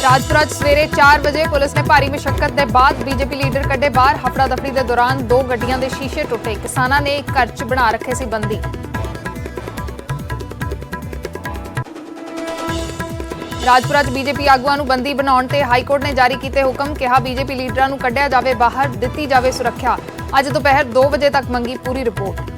राजपुरा सवेरे 4 बजे पुलिस ने भारी मुशक्कत के बाद बीजेपी लीडर कड्ढे बाहर। हफड़ा दफड़ी के दौरान 2 गड्डियां के शीशे टुटे। किसानां ने एक घर च बना रखे सी बंदी। राजपुरा बीजेपी आगुआं नूं बंदी बनाउण ते हाईकोर्ट ने जारी कीते हुक्म। कहा बीजेपी लीडरां नूं कड्ढिया जावे बाहर, दित्ती जावे सुरक्षा। अज दोपहर 2 बजे तक मंगी पूरी रिपोर्ट।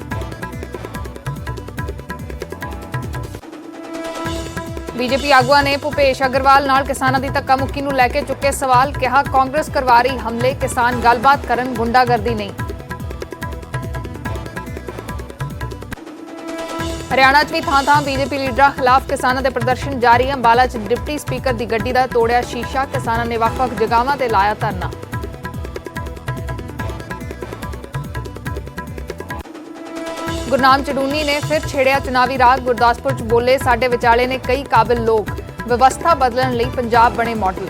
बीजेपी आगुआ ने भूपेश अग्रवाल नाल किसानां दी धक्का मुक्की नूं लैके चुके सवाल। कहा कांग्रेस करवा रही हमले, किसान गलबात करन, गुंडागर्दी नहीं। हरियाणा च भी थां-थां बीजेपी लीडरां खिलाफ किसानां दे प्रदर्शन जारी। अंबाला च डिप्टी स्पीकर दी गड्डी दा तोड़िया शीशा। किसानां ने वख-वख जगहावां ते लाया धरना। गुरनाम चडूनी ने फिर छेड़िया चुनावी राग। गुरदासपुर च बोले साडे विचाले ने कई काबिल लोग, व्यवस्था बदलण लई पंजाब बने मॉडल।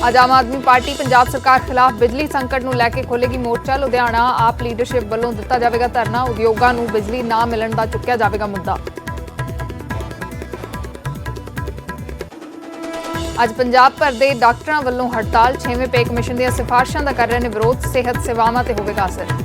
अज आम आदमी पार्टी पंजाब सरकार खिलाफ बिजली संकट नूं लैके खोलेगी मोर्चा। लुधियाना आप लीडरशिप वल्लों दिता जाएगा धरना। उद्योगां नूं बिजली ना मिलण दा चुक्या जाएगा मुद्दा। अज पंजाब भर दे डॉक्टरां वल्लों हड़ताल। 6वें पे कमिशन दी सिफारिशां दा कर रहे ने विरोध। सेहत सेवावां ते होवेगा असर।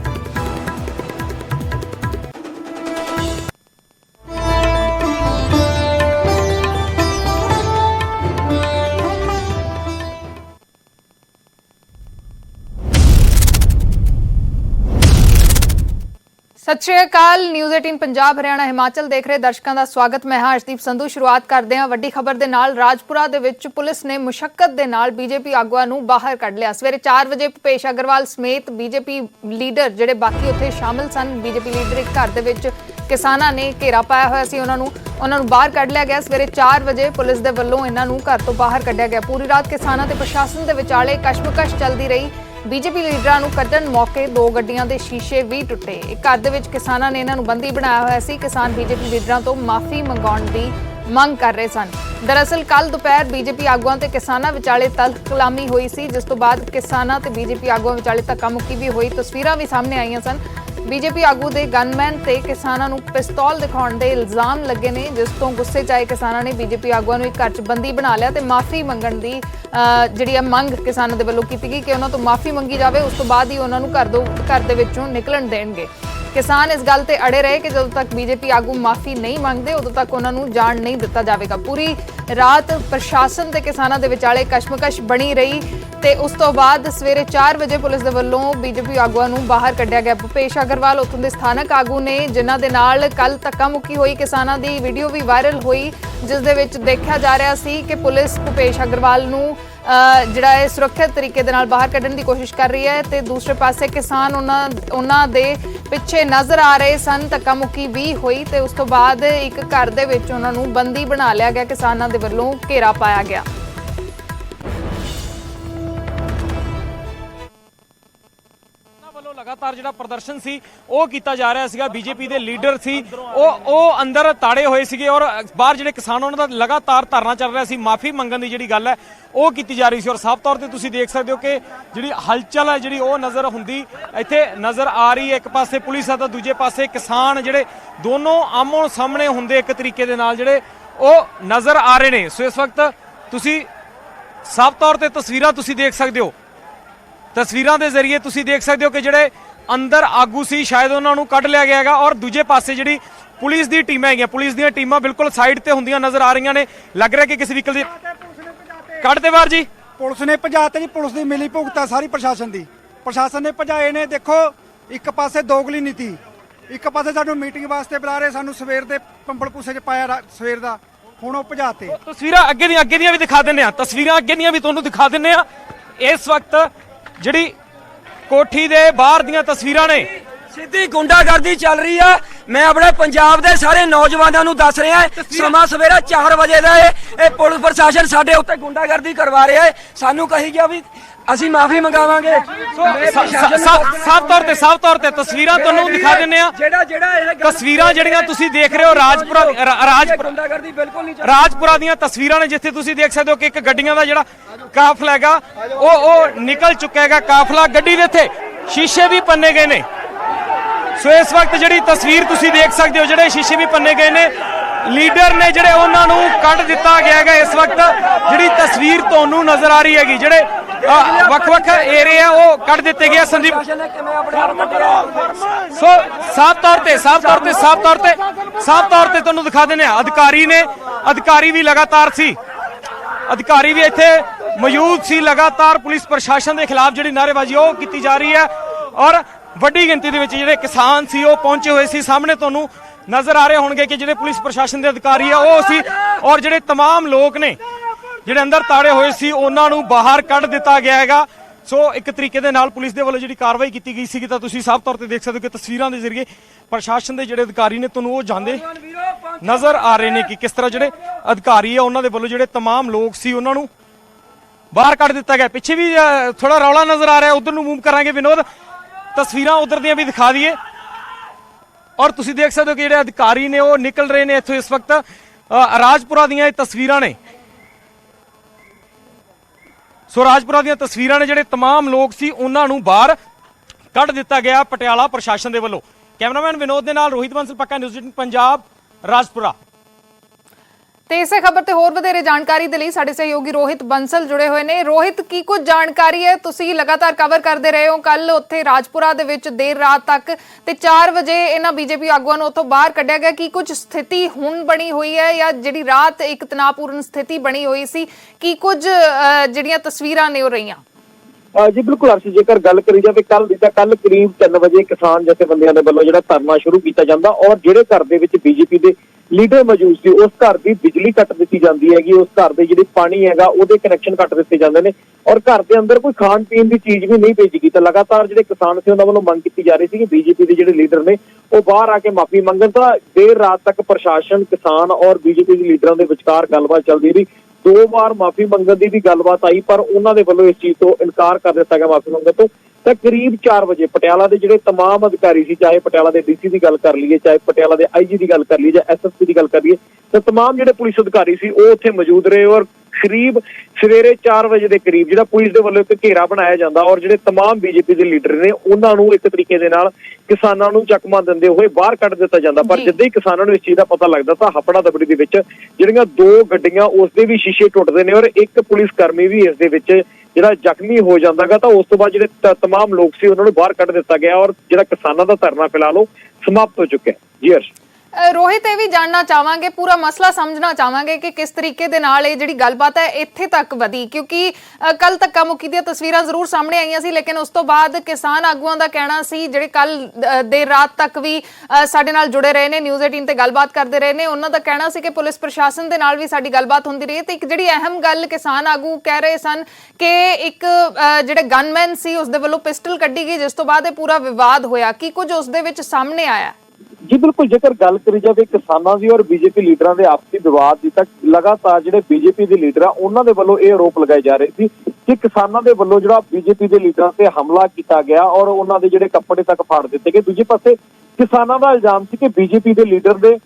सत श्री अकाल। न्यूज़ 18 पंजाब हरियाणा हिमाचल देख रहे दर्शकों का स्वागत। मैं हाँ अर्शदीप संधू। शुरुआत करते हैं वड्डी खबर दे नाल। राजपुरा दे विच पुलिस ने मुशक्कत दे नाल बीजेपी आगुआं नूं बाहर कढ लिया। सवेरे 4 बजे भूपेश अग्रवाल समेत बीजेपी लीडर जिहड़े बाकी उत्थे शामिल सन, बीजेपी लीडर एक घर दे विच किसानां ने घेरा पाया होया सी। उन्हां नूं बाहर कढ लिया गया। सवेरे 4 बजे पुलिस दे वल्लों इन्हां नूं घर तों बाहर कढिया गया। पूरी रात किसानां ते प्रशासन दे विचाले कशमकश चलदी रही। बीजेपी लीडरां नूं कड्ढण मौके 2 गड्डियां दे शीशे भी टुटे। एक घर दे विच किसानां ने इन्हां नूं बंदी बनाया होया सी। किसान बीजेपी लीडरां तो माफी मंगाउण दी मंग कर रहे सन। दरअसल कल दोपहर बीजेपी आगुआं ते किसानां विचाले तल्ख कलामी हुई सी, जिस तो बाद किसानां ते बीजेपी आगुआं विचाले धक्का मुक्की भी हुई। तस्वीरां भी सामने आईयां सन। बीजेपी आगू दे गनमैन ते किसानां नूं पिस्तौल दिखाउण दे इल्जाम लगे ने, जिस तो गुस्से च आए किसानां ने बीजेपी आगुआं नूं एक घर च बंदी बना लिया ते माफी मंगण दी जिहड़ी मंग किसानां दे वल्लों कीती गई कि उन्हां तो माफी मंगी जावे। उस तो बाद ही उन्हां नूं घर दे विचों निकलण देणगे। किसान इस गल ते अड़े रहे कि जदों तक बीजेपी आगू माफी नहीं मंगते उदों तक उन्हां नूं जाण नहीं दिता जावेगा। पूरी रात प्रशासन ते किसानां दे विचाले कशमकश बनी रही ते उस तो बाद सवेरे 4 बजे पुलिस दे वल्लों बीजेपी आगुआं नूं बाहर कढिया गया। भूपेश अग्रवाल उत्थों दे स्थानक आगू ने, जिन्हां दे नाल कल धक्का मुक्की हुई। किसानां दी वीडियो भी वायरल हुई, जिस दे विच देखिया जा रहा सी कि पुलिस भूपेश अग्रवाल नूं जिहड़ा है सुरक्षित तरीके दे नाल बाहर कढण दी कोशिश कर रही है ते दूसरे पासे किसान उन्हां दे पिछे नज़र आ रहे सन। धक्का मुक्की भी हुई ते उस तो बाद एक घर दे विच उन्हां नूं बंदी बना लिया गया। किसानां दे वल्लों घेरा पाया गया। लगातार जिहड़ा प्रदर्शन सी ਉਹ ਕੀਤਾ ਜਾ ਰਿਹਾ ਸੀਗਾ। बीजेपी ਦੇ ਲੀਡਰ ਸੀ ਉਹ ਅੰਦਰ ਤਾੜੇ ਹੋਏ ਸੀਗੇ ਔਰ ਬਾਹਰ ਜਿਹੜੇ ਕਿਸਾਨ ਉਹਨਾਂ ਦਾ ਲਗਾਤਾਰ ਧਰਨਾ ਚੱਲ ਰਿਹਾ ਸੀ। ਮਾਫੀ ਮੰਗਣ ਦੀ ਜਿਹੜੀ ਗੱਲ ਹੈ ਉਹ ਕੀਤੀ ਜਾ ਰਹੀ ਸੀ ਔਰ ਸਾਫ਼ ਤੌਰ ਤੇ ਤੁਸੀਂ ਦੇਖ ਸਕਦੇ ਹੋ ਕਿ ਜਿਹੜੀ ਹਲਚਲ ਹੈ ਜਿਹੜੀ ਉਹ ਨਜ਼ਰ ਹੁੰਦੀ ਇੱਥੇ ਨਜ਼ਰ ਆ ਰਹੀ ਹੈ। ਇੱਕ ਪਾਸੇ ਪੁਲਿਸ ਹੈ ਤਾਂ ਦੂਜੇ ਪਾਸੇ ਕਿਸਾਨ ਜਿਹੜੇ ਦੋਨੋਂ ਆਮੋ ਸਾਹਮਣੇ ਹੁੰਦੇ ਇੱਕ ਤਰੀਕੇ ਦੇ ਨਾਲ ਜਿਹੜੇ ਉਹ ਨਜ਼ਰ ਆ ਰਹੇ ਨੇ। ਸੋ ਇਸ ਵਕਤ ਤੁਸੀਂ ਸਾਫ਼ ਤੌਰ ਤੇ ਤਸਵੀਰਾਂ ਤੁਸੀਂ ਦੇਖ ਸਕਦੇ ਹੋ। ਤਸਵੀਰਾਂ ਦੇ ਜ਼ਰੀਏ ਤੁਸੀਂ ਦੇਖ ਸਕਦੇ ਹੋ ਕਿ ਜਿਹੜੇ ਅੰਦਰ ਆਗੂ ਸੀ ਸ਼ਾਇਦ ਉਹਨਾਂ ਨੂੰ ਕੱਢ ਲਿਆ ਗਿਆ ਹੈਗਾ ਔਰ ਦੂਜੇ ਪਾਸੇ ਜਿਹੜੀ ਪੁਲਿਸ ਦੀ ਟੀਮਾਂ ਹੈਗੀਆਂ, ਪੁਲਿਸ ਦੀਆਂ ਟੀਮਾਂ ਬਿਲਕੁਲ ਸਾਈਡ ਤੇ ਹੁੰਦੀਆਂ ਨਜ਼ਰ ਆ ਰਹੀਆਂ ਨੇ। ਲੱਗ ਰਿਹਾ ਕਿ ਕਿਸੇ ਵਹੀਕਲ ਦੀ ਕੱਢਦੇ ਬਾਹਰ ਜੀ। ਪੁਲਿਸ ਨੇ ਭਜਾਤੇ ਜੀ। ਪੁਲਿਸ ਦੀ ਮਿਲੀ ਭੁਗਤਾ ਸਾਰੀ ਪ੍ਰਸ਼ਾਸਨ ਨੇ ਭਜਾਏ ਨੇ। ਦੇਖੋ ਇੱਕ ਪਾਸੇ ਦੋਗਲੀ ਨੀਤੀ, ਇੱਕ ਪਾਸੇ ਸਾਨੂੰ ਮੀਟਿੰਗ ਵਾਸਤੇ ਬੁਲਾ ਰਹੇ, ਸਾਨੂੰ ਸਵੇਰ ਦੇ ਪੰਬਲ ਪੂਸੇ 'ਚ ਪਾਇਆ ਸਵੇਰ ਦਾ, ਹੁਣ ਉਹ ਭਜਾਤੇ। ਤਸਵੀਰਾਂ ਅੱਗੇ ਦੀਆਂ ਵੀ ਦਿਖਾ ਦਿੰਦੇ ਆ, ਤਸਵੀਰਾਂ ਅੱਗੇ ਦੀਆਂ ਵੀ ਤੁਹਾਨੂੰ ਦਿਖਾ ਦਿੰਦੇ ਆ। ਇਸ ਵਕਤ ਜਿਹੜੀ ਕੋਠੀ ਦੇ ਬਾਹਰ ਦੀਆਂ ਤਸਵੀਰਾਂ ਨੇ, ਸਿੱਧੀ ਗੁੰਡਾਗਰਦੀ ਚੱਲ ਰਹੀ ਆ। मैं अपने पंजाब के सारे नौजवानों को दस रहा है, समा सवेरा 4 बजे का है। पुलिस प्रशासन साडे उत्ते गुंडागर्दी करवा रहा है। सानू कही गया भी ਅਸੀਂ ਮਾਫੀ ਮੰਗਾਵਾਂਗੇ। ਸਾਫ਼ ਤੌਰ ਤੇ ਤਸਵੀਰਾਂ ਤੁਹਾਨੂੰ ਦਿਖਾ ਦਿੰਨੇ ਆ। ਤਸਵੀਰਾਂ ਜਿਹੜੀਆਂ ਤੁਸੀਂ ਦੇਖ ਰਹੇ ਹੋ ਰਾਜਪੁਰਾ ਦੀਆਂ ਤਸਵੀਰਾਂ ਨੇ, ਜਿੱਥੇ ਤੁਸੀਂ ਦੇਖ ਸਕਦੇ ਹੋ ਕਿ ਇੱਕ ਗੱਡੀਆਂ ਦਾ ਜਿਹੜਾ ਕਾਫਲਾ ਹੈਗਾ ਉਹ ਨਿਕਲ ਚੁੱਕਾ ਹੈਗਾ। ਕਾਫਲਾ ਗੱਡੀ ਦੇ ਇੱਥੇ ਸ਼ੀਸ਼ੇ ਵੀ ਪੰਨੇ ਗਏ ਨੇ। ਸੋ ਇਸ ਵਕਤ ਜਿਹੜੀ ਤਸਵੀਰ ਤੁਸੀਂ ਦੇਖ ਸਕਦੇ ਹੋ, ਜਿਹੜੇ ਸ਼ੀਸ਼ੇ ਵੀ ਪੰਨੇ ਗਏ ਨੇ, ਲੀਡਰ ਨੇ ਜਿਹੜੇ ਉਹਨਾਂ ਨੂੰ ਕੱਢ ਦਿੱਤਾ ਗਿਆ ਹੈਗਾ। ਇਸ ਵਕਤ ਜਿਹੜੀ ਤਸਵੀਰ ਤੁਹਾਨੂੰ ਨਜ਼ਰ ਆ ਰਹੀ ਹੈਗੀ, ਜਿਹੜੇ ਵੱਖ-ਵੱਖ ਏਰੀਆ ਉਹ ਕੱਢ ਦਿੱਤੇ ਗਏ। ਸੰਦੀਪ ਸੋ ਸਾਫ਼ ਤੌਰ ਤੇ ਤੁਹਾਨੂੰ ਦਿਖਾ ਦਿੰਦੇ ਆ, ਅਧਿਕਾਰੀ ਵੀ ਲਗਾਤਾਰ ਸੀ, ਅਧਿਕਾਰੀ ਵੀ ਇੱਥੇ ਮੌਜੂਦ ਸੀ। ਲਗਾਤਾਰ ਪੁਲਿਸ ਪ੍ਰਸ਼ਾਸਨ ਦੇ ਖਿਲਾਫ ਜਿਹੜੀ ਨਾਅਰੇਬਾਜ਼ੀ ਉਹ ਕੀਤੀ ਜਾ ਰਹੀ ਹੈ ਔਰ ਵੱਡੀ ਗਿਣਤੀ ਦੇ ਵਿੱਚ ਜਿਹੜੇ ਕਿਸਾਨ ਸੀ ਉਹ ਪਹੁੰਚੇ ਹੋਏ ਸੀ। ਸਾਹਮਣੇ ਤੁਹਾਨੂੰ ਨਜ਼ਰ ਆ ਰਹੇ ਹੋਣਗੇ ਕਿ ਜਿਹੜੇ ਪੁਲਿਸ ਪ੍ਰਸ਼ਾਸਨ ਦੇ ਅਧਿਕਾਰੀ ਆ ਉਹ ਸੀ ਔਰ ਜਿਹੜੇ तमाम ਲੋਕ ਨੇ ਜਿਹੜੇ ਅੰਦਰ ਤਾੜੇ ਹੋਏ ਸੀ ਉਹਨਾਂ ਨੂੰ ਬਾਹਰ ਕੱਢ ਦਿੱਤਾ ਗਿਆ ਹੈਗਾ। ਸੋ ਇੱਕ ਤਰੀਕੇ ਦੇ ਨਾਲ ਪੁਲਿਸ ਦੇ ਵੱਲੋਂ ਜਿਹੜੀ ਕਾਰਵਾਈ ਕੀਤੀ ਗਈ ਸੀ ਤਾਂ ਤੁਸੀਂ ਸਾਫ਼ ਤੌਰ ਤੇ ਦੇਖ ਸਕਦੇ ਹੋ ਕਿ ਤਸਵੀਰਾਂ ਦੇ ਜ਼ਰੀਏ ਪ੍ਰਸ਼ਾਸਨ ਦੇ ਜਿਹੜੇ ਅਧਿਕਾਰੀ ਨੇ ਤੁਹਾਨੂੰ ਉਹ ਜਾਂਦੇ ਨਜ਼ਰ ਆ ਰਹੇ ਨੇ ਕਿ ਕਿਸ ਤਰ੍ਹਾਂ ਜਿਹੜੇ ਅਧਿਕਾਰੀ ਆ ਉਹਨਾਂ ਦੇ ਵੱਲੋਂ ਜਿਹੜੇ तमाम ਲੋਕ ਸੀ ਉਹਨਾਂ ਨੂੰ ਬਾਹਰ ਕੱਢ ਦਿੱਤਾ ਗਿਆ। ਪਿੱਛੇ ਵੀ ਥੋੜਾ ਰੌਲਾ ਨਜ਼ਰ ਆ ਰਿਹਾ, ਉਧਰ ਨੂੰ ਮੂਵ ਕਰਾਂਗੇ ਵਿਨੋਦ, ਤਸਵੀਰਾਂ ਉਧਰ ਦੀਆਂ ਵੀ ਦਿਖਾ ਦਈਏ ਔਰ ਤੁਸੀਂ ਦੇਖ ਸਕਦੇ ਹੋ ਕਿ ਜਿਹੜੇ ਅਧਿਕਾਰੀ ਨੇ ਉਹ ਨਿਕਲ ਰਹੇ ਨੇ ਇੱਥੋਂ। ਇਸ ਵਕਤ ਰਾਜਪੁਰਾ ਦੀਆਂ ਇਹ ਤਸਵੀਰਾਂ ਨੇ। ਸੋ ਰਾਜਪੁਰਾ ਦੀਆਂ ਤਸਵੀਰਾਂ ਨੇ, ਜਿਹੜੇ तमाम ਲੋਕ ਸੀ ਉਹਨਾਂ ਨੂੰ ਬਾਹਰ ਕੱਢ ਦਿੱਤਾ ਗਿਆ ਪਟਿਆਲਾ ਪ੍ਰਸ਼ਾਸਨ ਦੇ ਵੱਲੋਂ। ਕੈਮਰਾਮੈਨ ਵਿਨੋਦ ਦੇ ਨਾਲ ਰੋਹਿਤ ਬੰਸਲ, ਪੱਕਾ ਨਿਊਜ਼ 18 ਪੰਜਾਬ, ਰਾਜਪੁਰਾ। ਤੇ ਇਸੇ ਖਬਰ ਤੇ ਹੋਰ ਵਧੇਰੇ ਜਾਣਕਾਰੀ ਦੇ ਲਈ ਸਾਡੇ ਸਹਿਯੋਗੀ ਰੋਹਿਤ ਬੰਸਲ ਜੁੜੇ ਹੋਏ ਨੇ। ਰੋਹਿਤ, ਕੀ ਕੁਝ ਜਾਣਕਾਰੀ ਹੈ? ਤੁਸੀਂ ਲਗਾਤਾਰ ਕਵਰ ਕਰਦੇ ਰਹੇ ਹੋ। ਕੱਲ ਉੱਥੇ ਰਾਜਪੁਰਾ ਦੇ ਵਿੱਚ ਦੇਰ ਰਾਤ ਤੱਕ ਤੇ 4 ਵਜੇ ਇਹਨਾਂ ਬੀਜੇਪੀ ਆਗੂਆਂ ਨੂੰ ਉੱਥੋਂ ਬਾਹਰ ਕੱਢਿਆ ਗਿਆ। ਕੀ ਕੁਝ ਸਥਿਤੀ ਹੁਣ ਬਣੀ ਹੋਈ ਹੈ ਜਾਂ ਜਿਹੜੀ ਰਾਤ ਇੱਕ ਤਣਾਅਪੂਰਨ ਸਥਿਤੀ ਬਣੀ ਹੋਈ ਸੀ, ਕੀ ਕੁਝ ਜਿਹੜੀਆਂ ਤਸਵੀਰਾਂ ਨੇ ਉਹ ਰਹੀਆਂ? ਜੀ ਬਿਲਕੁਲ ਅਰਸ਼ੀ, ਜੇਕਰ ਗੱਲ ਕਰੀ ਜਾਵੇ ਕੱਲ ਕਰੀਬ 3 ਵਜੇ ਕਿਸਾਨ ਜਥੇਬੰਦੀਆਂ ਦੇ ਵੱਲੋਂ ਜਿਹੜਾ ਧਰਨਾ ਸ਼ੁਰੂ ਕੀਤਾ ਜਾਂਦਾ ਔਰ ਜਿਹੜੇ ਘਰ ਦੇ ਵਿੱਚ ਬੀਜੇਪੀ ਦੇ ਲੀਡਰ ਮੌਜੂਦ ਸੀ ਉਸ ਘਰ ਦੀ ਬਿਜਲੀ ਕੱਟ ਦਿੱਤੀ ਜਾਂਦੀ ਹੈਗੀ, ਉਸ ਘਰ ਦੇ ਜਿਹੜੇ ਪਾਣੀ ਹੈਗਾ ਉਹਦੇ ਕਨੈਕਸ਼ਨ ਕੱਟ ਦਿੱਤੇ ਜਾਂਦੇ ਨੇ ਔਰ ਘਰ ਦੇ ਅੰਦਰ ਕੋਈ ਖਾਣ ਪੀਣ ਦੀ ਚੀਜ਼ ਵੀ ਨਹੀਂ ਭੇਜੀ ਗਈ। ਤਾਂ ਲਗਾਤਾਰ ਜਿਹੜੇ ਕਿਸਾਨ ਸੀ ਉਹਨਾਂ ਵੱਲੋਂ ਮੰਗ ਕੀਤੀ ਜਾ ਰਹੀ ਸੀ ਕਿ ਬੀਜੇਪੀ ਦੇ ਜਿਹੜੇ ਲੀਡਰ ਨੇ ਉਹ ਬਾਹਰ ਆ ਕੇ ਮਾਫੀ ਮੰਗਣ। ਤਾਂ ਦੇਰ ਰਾਤ ਤੱਕ ਪ੍ਰਸ਼ਾਸਨ, ਕਿਸਾਨ ਔਰ ਬੀਜੇਪੀ ਦੇ ਲੀਡਰਾਂ ਦੇ ਵਿਚਕਾਰ ਗੱਲਬਾਤ ਚੱਲਦੀ ਰਹੀ। 2 ਵਾਰ ਮਾਫੀ ਮੰਗਣ ਦੀ ਵੀ ਗੱਲਬਾਤ ਆਈ ਪਰ ਉਹਨਾਂ ਦੇ ਵੱਲੋਂ ਇਸ ਚੀਜ਼ ਤੋਂ ਇਨਕਾਰ ਕਰ ਦਿੱਤਾ ਗਿਆ ਮਾਫੀ ਮੰਗਣ ਤੋਂ। ਤਾਂ ਕਰੀਬ 4 ਵਜੇ ਪਟਿਆਲਾ ਦੇ ਜਿਹੜੇ तमाम ਅਧਿਕਾਰੀ ਸੀ, ਚਾਹੇ ਪਟਿਆਲਾ ਦੇ ਡੀਸੀ ਦੀ ਗੱਲ ਕਰ ਲਈਏ, ਚਾਹੇ ਪਟਿਆਲਾ ਦੇ ਆਈਜੀ ਦੀ ਗੱਲ ਕਰ ਲਈਏ ਜਾਂ ਐਸਐਸਪੀ ਦੀ ਗੱਲ ਕਰ ਲਈਏ, ਤਾਂ तमाम ਜਿਹੜੇ ਪੁਲਿਸ ਅਧਿਕਾਰੀ ਸੀ ਉਹ ਉੱਥੇ ਮੌਜੂਦ ਰਹੇ ਔਰ ਕਰੀਬ ਸਵੇਰੇ 4 ਵਜੇ ਦੇ ਕਰੀਬ ਜਿਹੜਾ ਪੁਲਿਸ ਦੇ ਵੱਲੋਂ ਇੱਕ ਘੇਰਾ ਬਣਾਇਆ ਜਾਂਦਾ ਔਰ ਜਿਹੜੇ तमाम ਬੀਜੇਪੀ ਦੇ ਲੀਡਰ ਨੇ ਉਹਨਾਂ ਨੂੰ ਇੱਕ ਤਰੀਕੇ ਦੇ ਨਾਲ ਕਿਸਾਨਾਂ ਨੂੰ ਚਕਮਾ ਦਿੰਦੇ ਹੋਏ ਬਾਹਰ ਕੱਢ ਦਿੱਤਾ ਜਾਂਦਾ। ਪਰ ਜਿੱਦਾਂ ਹੀ ਕਿਸਾਨਾਂ ਨੂੰ ਇਸ ਚੀਜ਼ ਦਾ ਪਤਾ ਲੱਗਦਾ ਤਾਂ ਹਪੜਾ ਦਬੜੀ ਦੇ ਵਿੱਚ ਜਿਹੜੀਆਂ 2 ਗੱਡੀਆਂ ਉਸ ਦੇ ਵੀ ਸ਼ੀਸ਼ੇ ਟੁੱਟਦੇ ਨੇ ਔਰ ਇੱਕ ਪੁਲਿਸ ਕਰਮੀ ਵੀ ਇਸ ਦੇ ਵਿੱਚ ਜਿਹੜਾ ਜ਼ਖਮੀ ਹੋ ਜਾਂਦਾਗਾ। ਤਾਂ ਉਸ ਤੋਂ ਬਾਅਦ ਜਿਹੜੇ तमाम ਲੋਕ ਸੀ ਉਹਨਾਂ ਨੂੰ ਬਾਹਰ ਕੱਢ ਦਿੱਤਾ ਗਿਆ ਔਰ ਜਿਹੜਾ ਕਿਸਾਨਾਂ ਦਾ ਧਰਨਾ ਫਿਲਹਾਲ ਉਹ ਸਮਾਪਤ ਹੋ ਚੁੱਕਿਆ। ਜੀ ਹਰਸ਼। ਰੋਹਿਤ, ਇਹ ਵੀ ਜਾਣਨਾ ਚਾਹਾਂਗੇ, ਪੂਰਾ ਮਸਲਾ ਸਮਝਣਾ ਚਾਹਾਂਗੇ ਕਿ ਕਿਸ ਤਰੀਕੇ ਦੇ ਨਾਲ ਇਹ ਜਿਹੜੀ ਗੱਲਬਾਤ ਹੈ ਇੱਥੇ ਤੱਕ ਵਧੀ, ਕਿਉਂਕਿ ਕੱਲ ਧੱਕਾ ਮੁੱਕੀ ਦੀਆਂ ਤਸਵੀਰਾਂ ਜ਼ਰੂਰ ਸਾਹਮਣੇ ਆਈਆਂ ਸੀ ਲੇਕਿਨ ਉਸ ਤੋਂ ਬਾਅਦ ਕਿਸਾਨ ਆਗੂਆਂ ਦਾ ਕਹਿਣਾ ਸੀ, ਜਿਹੜੇ ਕੱਲ ਦੇਰ ਰਾਤ ਤੱਕ ਵੀ ਸਾਡੇ ਨਾਲ ਜੁੜੇ ਰਹੇ ਨੇ, ਨਿਊਜ਼ 18 ਤੇ ਗੱਲਬਾਤ ਕਰਦੇ ਰਹੇ ਨੇ, ਉਹਨਾਂ ਦਾ ਕਹਿਣਾ ਸੀ ਕਿ ਪੁਲਿਸ ਪ੍ਰਸ਼ਾਸਨ ਦੇ ਨਾਲ ਵੀ ਸਾਡੀ ਗੱਲਬਾਤ ਹੁੰਦੀ ਰਹੀ। ਤੇ ਇੱਕ ਜਿਹੜੀ ਅਹਿਮ ਗੱਲ ਕਿਸਾਨ ਆਗੂ ਕਹਿ ਰਹੇ ਸਨ ਕਿ ਇੱਕ ਜਿਹੜੇ ਗਨਮੈਨ ਸੀ ਉਸ ਦੇ ਵੱਲੋਂ ਪਿਸਟਲ ਕੱਢੀ ਗਈ ਜਿਸ ਤੋਂ ਬਾਅਦ ਇਹ ਪੂਰਾ ਵਿਵਾਦ ਹੋਇਆ। ਕੀ ਕੁਝ ਉਸ ਦੇ ਵਿੱਚ ਸਾਹਮਣੇ ਆਇਆ? ਜੀ ਬਿਲਕੁਲ, ਜੇਕਰ ਗੱਲ ਕਰੀ ਜਾਵੇ ਕਿਸਾਨਾਂ ਦੀ ਔਰ ਬੀਜੇਪੀ ਲੀਡਰਾਂ ਦੇ ਆਪਸੀ ਵਿਵਾਦ ਦੀ ਤਾਂ ਲਗਾਤਾਰ ਜਿਹੜੇ ਬੀਜੇਪੀ ਦੇ ਲੀਡਰ ਆ ਉਹਨਾਂ ਦੇ ਵੱਲੋਂ ਇਹ ਆਰੋਪ ਲਗਾਏ ਜਾ ਰਹੇ ਸੀ ਕਿ ਕਿਸਾਨਾਂ ਦੇ ਵੱਲੋਂ ਜਿਹੜਾ ਬੀਜੇਪੀ ਦੇ ਲੀਡਰਾਂ ਤੇ ਹਮਲਾ ਕੀਤਾ ਗਿਆ ਔਰ ਉਹਨਾਂ ਦੇ ਜਿਹੜੇ ਕੱਪੜੇ ਤੱਕ ਫਾੜ ਦਿੱਤੇ ਗਏ। ਦੂਜੇ ਪਾਸੇ ਕਿਸਾਨਾਂ ਦਾ ਇਲਜ਼ਾਮ ਸੀ ਕਿ ਬੀਜੇਪੀ ਦੇ ਲੀਡਰ ਦੇ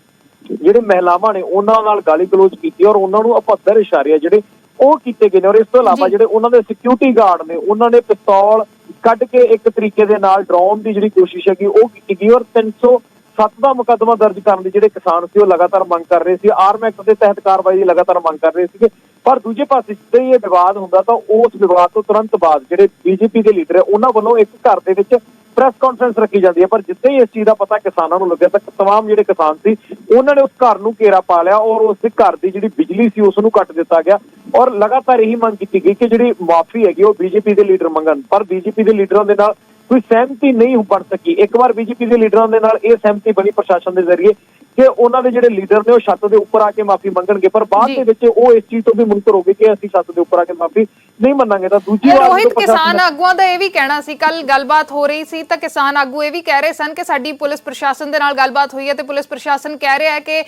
ਜਿਹੜੇ ਮਹਿਲਾਵਾਂ ਨੇ ਉਹਨਾਂ ਨਾਲ ਗਾਲੀ ਗਲੋਚ ਕੀਤੀ ਔਰ ਉਹਨਾਂ ਨੂੰ ਅਪੱਧਰ ਇਸ਼ਾਰੇ ਜਿਹੜੇ ਉਹ ਕੀਤੇ ਗਏ ਨੇ ਔਰ ਇਸ ਤੋਂ ਇਲਾਵਾ ਜਿਹੜੇ ਉਹਨਾਂ ਦੇ ਸਿਕਿਉਰਿਟੀ ਗਾਰਡ ਨੇ ਉਹਨਾਂ ਨੇ ਪਿਸਤੌਲ ਕੱਢ ਕੇ ਇੱਕ ਤਰੀਕੇ ਦੇ ਨਾਲ ਡਰਾਉਣ ਦੀ ਜਿਹੜੀ ਕੋਸ਼ਿਸ਼ ਹੈਗੀ ਉਹ ਕੀਤੀ ਗਈ ਔਰ 307 ਦਾ ਮੁਕੱਦਮਾ ਦਰਜ ਕਰਨ ਦੀ ਜਿਹੜੇ ਕਿਸਾਨ ਸੀ ਉਹ ਲਗਾਤਾਰ ਮੰਗ ਕਰ ਰਹੇ ਸੀ। ਆਰਮ ਐਕਟ ਦੇ ਤਹਿਤ ਕਾਰਵਾਈ ਦੀ ਲਗਾਤਾਰ ਮੰਗ ਕਰ ਰਹੇ ਸੀਗੇ। ਪਰ ਦੂਜੇ ਪਾਸੇ ਜਿੱਦਾਂ ਹੀ ਇਹ ਵਿਵਾਦ ਹੁੰਦਾ ਤਾਂ ਉਸ ਵਿਵਾਦ ਤੋਂ ਤੁਰੰਤ ਬਾਅਦ ਜਿਹੜੇ ਬੀਜੇਪੀ ਦੇ ਲੀਡਰ ਹੈ ਉਹਨਾਂ ਵੱਲੋਂ ਇੱਕ ਘਰ ਦੇ ਵਿੱਚ ਪ੍ਰੈਸ ਕਾਨਫਰੰਸ ਰੱਖੀ ਜਾਂਦੀ ਹੈ। ਪਰ ਜਿੱਦਾਂ ਹੀ ਇਸ ਚੀਜ਼ ਦਾ ਪਤਾ ਕਿਸਾਨਾਂ ਨੂੰ ਲੱਗਿਆ ਤਾਂ तमाम ਜਿਹੜੇ ਕਿਸਾਨ ਸੀ ਉਹਨਾਂ ਨੇ ਉਸ ਘਰ ਨੂੰ ਘੇਰਾ ਪਾ ਲਿਆ ਔਰ ਉਸ ਦੇ ਘਰ ਦੀ ਜਿਹੜੀ ਬਿਜਲੀ ਸੀ ਉਸ ਨੂੰ ਕੱਟ ਦਿੱਤਾ ਗਿਆ ਔਰ ਲਗਾਤਾਰ ਇਹੀ ਮੰਗ ਕੀਤੀ ਗਈ ਕਿ ਜਿਹੜੀ ਮਾਫੀ ਹੈਗੀ ਉਹ ਬੀਜੇਪੀ ਦੇ ਲੀਡਰ ਮੰਗਣ। ਪਰ ਬੀਜੇਪੀ ਦੇ ਲੀਡਰਾਂ ਦੇ ਨਾਲ ਕੋਈ ਸਹਿਮਤੀ ਨਹੀਂ ਬਣ ਸਕੀ। ਇੱਕ ਵਾਰ ਬੀਜੇਪੀ ਦੇ ਲੀਡਰਾਂ ਦੇ ਨਾਲ ਇਹ ਸਹਿਮਤੀ ਬਣੀ ਪ੍ਰਸ਼ਾਸਨ ਦੇ ਜ਼ਰੀਏ ਕਿ ਉਹਨਾਂ ਦੇ ਜਿਹੜੇ ਲੀਡਰ ਨੇ ਉਹ ਛੱਤ ਦੇ ਉੱਪਰ ਆ ਕੇ ਮਾਫੀ ਮੰਗਣਗੇ, ਪਰ ਬਾਅਦ ਦੇ ਵਿੱਚ ਉਹ ਇਸ ਚੀਜ਼ ਤੋਂ ਵੀ ਮੁਨਕਰ ਹੋ ਗਏ ਕਿ ਅਸੀਂ ਛੱਤ ਦੇ ਉੱਪਰ ਆ ਕੇ ਮਾਫੀ ਨਹੀਂ ਮੰਨਾਂਗੇ। ਤਾਂ ਦੂਜੀ ਵਾਰ ਰੋਹਿਤ, ਕਿਸਾਨ ਆਗੂਆਂ ਦਾ ਇਹ ਵੀ ਕਹਿਣਾ ਸੀ, ਕੱਲ ਗੱਲਬਾਤ ਹੋ ਰਹੀ ਸੀ ਤਾਂ ਕਿਸਾਨ ਆਗੂ ਇਹ ਵੀ ਕਹਿ ਰਹੇ ਸਨ ਕਿ ਸਾਡੀ ਪੁਲਿਸ ਪ੍ਰਸ਼ਾਸਨ ਦੇ ਨਾਲ ਗੱਲਬਾਤ ਹੋਈ ਹੈ ਤੇ ਪੁਲਿਸ ਪ੍ਰਸ਼ਾਸਨ ਕਹਿ ਰਿਹਾ ਹੈ ਕਿ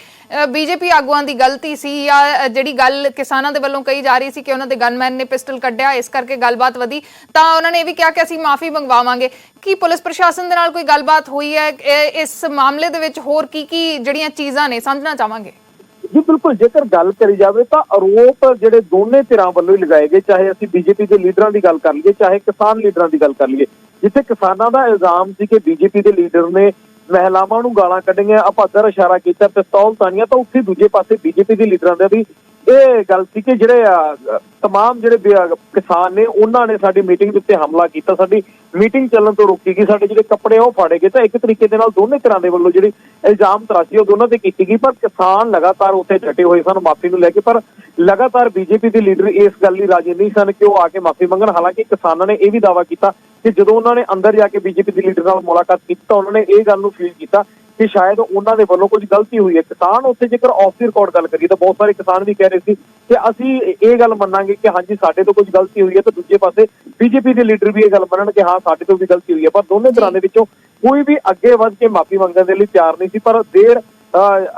ਬੀਜੇਪੀ ਆਗੂਆਂ ਦੀ ਗਲਤੀ ਸੀ ਜਾਂ ਜਿਹੜੀ ਗੱਲ ਕਿਸਾਨਾਂ ਦੇ ਵੱਲੋਂ ਕਹੀ ਜਾ ਰਹੀ ਸੀ ਕਿ ਉਹਨਾਂ ਦੇ ਗਨਮੈਨ ਨੇ ਪਿਸਟਲ ਕੱਢਿਆ ਇਸ ਕਰਕੇ ਗੱਲਬਾਤ ਵਧੀ। ਤਾਂ ਉਹਨਾਂ ਨੇ ਇਹ ਵੀ ਕਿਹਾ ਕਿ ਅਸੀਂ ਮਾਫੀ ਮੰਗਵਾਵਾਂਗੇ। ਕੀ ਪੁਲਿਸ ਪ੍ਰਸ਼ਾਸਨ ਦੇ ਨਾਲ ਕੋਈ ਗੱਲਬਾਤ ਹੋਈ ਹੈ ਇਸ ਮਾਮਲੇ ਦੇ ਵਿੱਚ? ਹੋਰ ਕੀ ਜਿਹੜੀਆਂ ਚੀਜ਼ਾਂ ਨੇ ਸਮਝਣਾ ਚਾਹਾਂਗੇ। ਜੀ ਬਿਲਕੁਲ, ਜੇਕਰ ਗੱਲ ਕਰੀ ਜਾਵੇ ਤਾਂ ਆਰੋਪ ਜਿਹੜੇ ਦੋਨੇ ਧਿਰਾਂ ਵੱਲੋਂ ਹੀ ਲਗਾਏ ਗਏ, ਚਾਹੇ ਅਸੀਂ ਬੀਜੇਪੀ ਦੇ ਲੀਡਰਾਂ ਦੀ ਗੱਲ ਕਰ ਲਈਏ ਚਾਹੇ ਕਿਸਾਨ ਲੀਡਰਾਂ ਦੀ ਗੱਲ ਕਰ ਲਈਏ। ਜਿੱਥੇ ਕਿਸਾਨਾਂ ਦਾ ਇਲਜ਼ਾਮ ਸੀ ਕਿ ਬੀਜੇਪੀ ਦੇ ਲੀਡਰ ਨੇ ਮਹਿਲਾਵਾਂ ਨੂੰ ਗਾਲਾਂ ਕੱਢੀਆਂ, ਅਪਾਦਰ ਇਸ਼ਾਰਾ ਕੀਤਾ, ਪਿਸਤੌਲ ਤਾਨੀਆਂ, ਤਾਂ ਉੱਥੇ ਦੂਜੇ ਪਾਸੇ ਬੀਜੇਪੀ ਦੇ ਲੀਡਰਾਂ ਦੇ ਵੀ ਇਹ ਗੱਲ ਸੀ ਕਿ ਜਿਹੜੇ ਤਮਾਮ ਜਿਹੜੇ ਕਿਸਾਨ ਨੇ ਉਹਨਾਂ ਨੇ ਸਾਡੀ ਮੀਟਿੰਗ ਦੇ ਉੱਤੇ ਹਮਲਾ ਕੀਤਾ, ਸਾਡੀ ਮੀਟਿੰਗ ਚੱਲਣ ਤੋਂ ਰੋਕੀ ਗਈ, ਸਾਡੇ ਜਿਹੜੇ ਕੱਪੜੇ ਉਹ ਫਾੜੇ ਗਏ। ਤਾਂ ਇੱਕ ਤਰੀਕੇ ਦੇ ਨਾਲ ਦੋਨੇ ਤਰ੍ਹਾਂ ਦੇ ਵੱਲੋਂ ਜਿਹੜੀ ਇਲਜ਼ਾਮ ਤਰਾਸ਼ੀ ਉਹ ਦੋਨਾਂ ਤੇ ਕੀਤੀ ਗਈ, ਪਰ ਕਿਸਾਨ ਲਗਾਤਾਰ ਉੱਥੇ ਡਟੇ ਹੋਏ ਸਨ ਮਾਫੀ ਨੂੰ ਲੈ ਕੇ। ਪਰ ਲਗਾਤਾਰ ਬੀਜੇਪੀ ਦੇ ਲੀਡਰ ਇਸ ਗੱਲ ਲਈ ਰਾਜੀ ਨਹੀਂ ਸਨ ਕਿ ਉਹ ਆ ਕੇ ਮਾਫੀ ਮੰਗਣ। ਹਾਲਾਂਕਿ ਕਿਸਾਨਾਂ ਨੇ ਇਹ ਵੀ ਦਾਅਵਾ ਕੀਤਾ ਕਿ ਜਦੋਂ ਉਹਨਾਂ ਨੇ ਅੰਦਰ ਜਾ ਕੇ ਬੀਜੇਪੀ ਦੇ ਲੀਡਰ ਨਾਲ ਮੁਲਾਕਾਤ ਕੀਤੀ ਤਾਂ ਉਹਨਾਂ ਨੇ ਇਹ ਗੱਲ ਨੂੰ ਫੀਲ ਕੀਤਾ ਕਿ ਸ਼ਾਇਦ ਉਹਨਾਂ ਦੇ ਵੱਲੋਂ ਕੁਝ ਗਲਤੀ ਹੋਈ ਹੈ। ਕਿਸਾਨ ਉੱਥੇ ਜੇਕਰ ਆਫ ਦੀ ਰਿਕਾਰਡ ਗੱਲ ਕਰੀਏ ਤਾਂ ਬਹੁਤ ਸਾਰੇ ਕਿਸਾਨ ਵੀ ਕਹਿ ਰਹੇ ਸੀ ਕਿ ਅਸੀਂ ਇਹ ਗੱਲ ਮੰਨਾਂਗੇ ਕਿ ਹਾਂਜੀ ਸਾਡੇ ਤੋਂ ਕੁਝ ਗਲਤੀ ਹੋਈ ਹੈ, ਤਾਂ ਦੂਜੇ ਪਾਸੇ ਬੀਜੇਪੀ ਦੇ ਲੀਡਰ ਵੀ ਇਹ ਗੱਲ ਮੰਨਣ ਕਿ ਹਾਂ ਸਾਡੇ ਤੋਂ ਵੀ ਗਲਤੀ ਹੋਈ ਹੈ। ਪਰ ਦੋਨੇ ਤਰ੍ਹਾਂ ਦੇ ਵਿੱਚੋਂ ਕੋਈ ਵੀ ਅੱਗੇ ਵੱਧ ਕੇ ਮਾਫੀ ਮੰਗਣ ਦੇ ਲਈ ਤਿਆਰ ਨਹੀਂ ਸੀ। ਪਰ ਦੇਰ